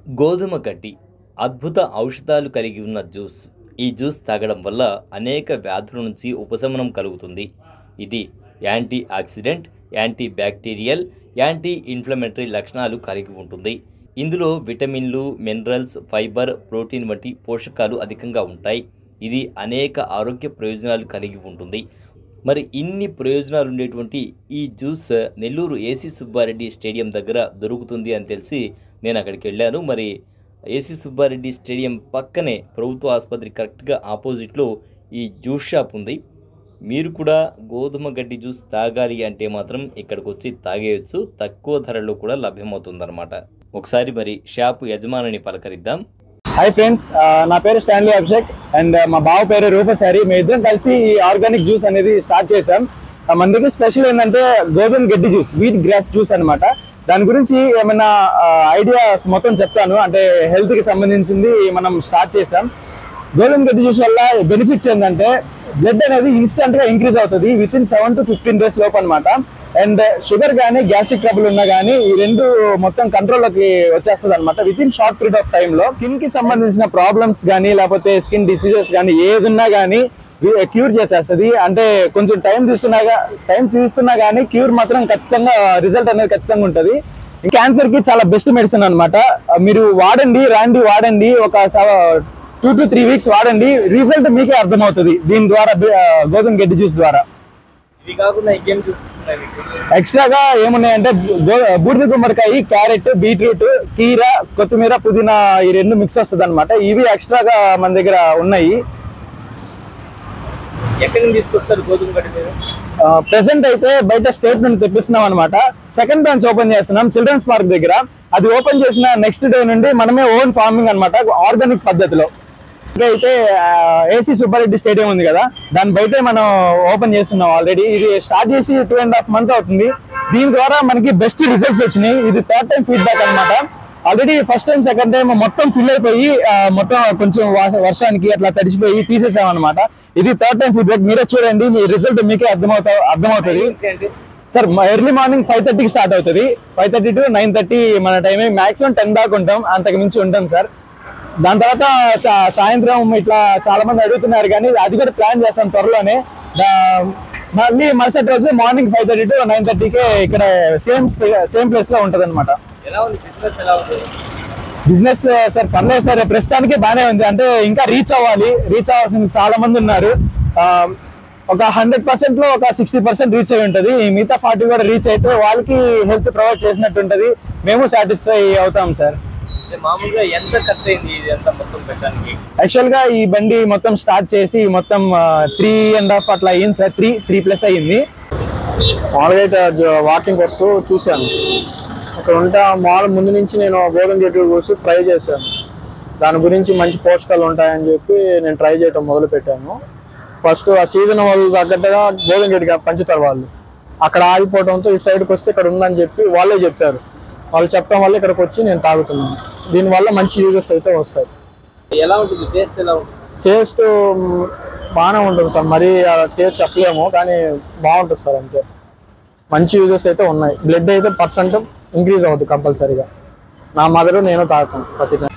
గోధుమ గడ్డి అద్భుత ఔషధాలు కలిగి ఉన్న జ్యూస్. ఈ జ్యూస్ తాగడం వల్ల అనేక వ్యాధుల నుంచి ఉపశమనం కలుగుతుంది. ఇది anti oxidant, anti bacterial, anti inflammatory లక్షణాలు కలిగి ఉంటుంది. ఇందులో విటమిన్లు, మినరల్స్, ఫైబర్, ప్రోటీన్ వంటి పోషకాలు అధికంగా ఉంటాయి. ఇది అనేక ఆరోగ్య ప్రయోజనాలు కలిగి ఉంటుంది. మరి ఇన్ని ప్రయోజనాలు ఉండేటువంటి ఈ juice Nellore AC Subbareddy stadium దగ్గర దొరుకుతుంది అని తెలిసి నేను అక్కడికి వెళ్ళాను. మరి ఏసీ సుబ్బారెడ్డి స్టేడియం పక్కనే ప్రభుత్వ ఆసుపత్రి కరెక్ట్గా ఆపోజిట్లో ఈ జ్యూస్ షాప్ ఉంది. మీరు కూడా గోధుమ గడ్డి జ్యూస్ తాగాలి అంటే మాత్రం ఇక్కడికి వచ్చి తాగేయచ్చు. తక్కువ ధరలో కూడా లభ్యమవుతుందన్నమాట. ఒకసారి మరి షాపు యజమానిని పలకరిద్దాం. హాయ్ ఫ్రెండ్స్, నా పేరు స్టాన్లీ అభిషేక్ అండ్ మా బావ పేరు రూపసారి. మేము ఇద్దరం కలిసి ఈ ఆర్గానిక్ జ్యూస్ అనేది స్టార్ట్ చేసాం. మన దగ్గర స్పెషల్ ఏంటంటే గోధుమ గడ్డి జ్యూస్, వీట్ గ్రాస్ జ్యూస్ అనమాట. దాని గురించి ఏమైనా ఐడియాస్ మొత్తం చెప్తాను. అంటే హెల్త్ కి సంబంధించింది మనం స్టార్ట్ చేసాం. గోధుమ గడ్డి జ్యూస్ వల్ల బెనిఫిట్స్ ఏంటంటే బ్లడ్ అనేది ఇన్స్టెంట్ గా ఇంక్రీజ్ అవుతుంది విత్ ఇన్ 7 to 15 days లోపు అనమాట. అండ్ షుగర్ కానీ గ్యాస్ట్రిక్ ట్రబుల్ ఉన్నా కానీ ఈ రెండు మొత్తం కంట్రోల్లోకి వచ్చేస్తుంది అనమాట with in short period of time లో. స్కిన్ కి సంబంధించిన ప్రాబ్లమ్స్ కానీ లేకపోతే స్కిన్ డిసీజెస్ కానీ ఏదున్నా కానీ క్యూర్ చేసేస్తుంది. అంటే కొంచెం టైం తీసుకున్నా కానీ క్యూర్ మాత్రం ఖచ్చితంగా రిజల్ట్ అనేది ఖచ్చితంగా ఉంటుంది. క్యాన్సర్ కి చాలా బెస్ట్ మెడిసిన్ అనమాట. మీరు వాడండి ఒక 2 to 3 weeks వాడండి, రిజల్ట్ మీకే అర్థమవుతుంది దీని ద్వారా, గోధుమ గడ్డి జ్యూస్ ద్వారా. ఎక్స్ట్రాగా ఏమున్నాయంటే బూడిద గుమ్మడికాయ, క్యారెట్, బీట్రూట్, కీర, కొత్తిమీర, పుదీనా ఈ రెండు మిక్స్ వస్తుంది అనమాట. ఇవి ఎక్స్ట్రాగా మన దగ్గర ఉన్నాయి. ప్రెసెంట్ అయితే బయట స్టేట్ నుండి తెప్పిస్తున్నాం అనమాట. సెకండ్ బ్రాంచ్ ఓపెన్ చేస్తున్నాం చిల్డ్రన్స్ పార్క్ దగ్గర. అది ఓపెన్ చేసిన నెక్స్ట్ డే నుండి మనమే ఓన్ ఫార్మింగ్ అనమాట, ఆర్గానిక్ పద్ధతిలో. అయితే ఏసీ సుబ్బారెడ్డి స్టేడియం ఉంది కదా, దాని బయట మనం ఓపెన్ చేస్తున్నాం ఆల్రెడీ. ఇది స్టార్ట్ చేసి 2.5 months అవుతుంది. దీని ద్వారా మనకి బెస్ట్ రిజల్ట్స్ వచ్చినాయి. ఇది 3rd time ఫీడ్బ్యాక్ అనమాట. Already first time, second time మొత్తం ఫిల్ అయిపోయి మొత్తం కొంచెం వర్షానికి అట్లా తడిచిపోయి తీసేసాం అనమాట. ఇది 3rd time ఫీడ్బ్యాక్. మీరే చూడండి, మీ రిజల్ట్ మీకే అర్థమవుతుంది. సార్ ఎర్లీ మార్నింగ్ 5:30కి స్టార్ట్ అవుతుంది. 5:30 to 9:30 మన టైం. మాక్సిమం 10 దాకా ఉంటాం, అంతకు మించి ఉంటాం సార్. దాని తర్వాత సాయంత్రం ఇట్లా చాలా మంది అడుగుతున్నారు కానీ అది కూడా ప్లాన్ చేస్తాం త్వరలోనే. మళ్ళీ మరుసటి రోజు మార్నింగ్ 5:30 to 9:30కే ఇక్కడ సేమ్ ప్లేస్ లో ఉంటది అనమాట. బిజినెస్ సార్ పర్లేదు సార్, ప్రస్తుతానికి బాగానే ఉంది. అంటే ఇంకా రీచ్ అవ్వాల్సిన చాలా మంది ఉన్నారు. ఒక 100% లో ఒక 60% రీచ్ అయి ఉంటుంది. మిగతా 40 కూడా రీచ్ అయితే వాళ్ళకి హెల్త్ ప్రొవైడ్ చేసినట్టు ఉంటుంది. మేము సాటిస్ఫై అవుతాం సార్. మామూలుగా ఎంత ఖర్చు అయింది ఇదంతా మొత్తం పెట్టడానికి? యాక్చువల్ గా ఈ బండి మొత్తం స్టార్ట్ చేసి మొత్తం 3.5 అట్లా అయ్యింది సార్. 3+ అయ్యింది. మామూలుగా వాకింగ్ వస్తూ చూశాను అక్కడ ఉంటా. ముందు నుంచి నేను గోధుమ గడ్డి కోసం ట్రై చేశాను. దాని గురించి మంచి పోషకాలు ఉంటాయని చెప్పి నేను ట్రై చేయటం మొదలు పెట్టాను. ఫస్ట్ ఆ సీజన్ వాళ్ళు తగ్గట్టుగా గోధుమ గడ్డి పంచుతారు వాళ్ళు. అక్కడ ఆగిపోవడంతో ఇటు సైడ్కి వస్తే ఇక్కడ ఉందని చెప్పి వాళ్ళే చెప్పారు. వాళ్ళు చెప్పడం వల్ల ఇక్కడికి వచ్చి నేను తాగుతున్నాను. దీనివల్ల మంచి యూజెస్ అయితే వస్తాయి. ఎలా ఉంటుంది టేస్ట్? టేస్ట్ బాగానే ఉంటుంది సార్. మరి టేస్ట్ చెప్పలేము కానీ బాగుంటుంది సార్. అంతే మంచి యూజెస్ అయితే ఉన్నాయి. బ్లడ్ అయితే % ఇంక్రీజ్ అవుతుంది కంపల్సరీగా. నా మదర్ నేను తాగుతాను ప్రతి టైం.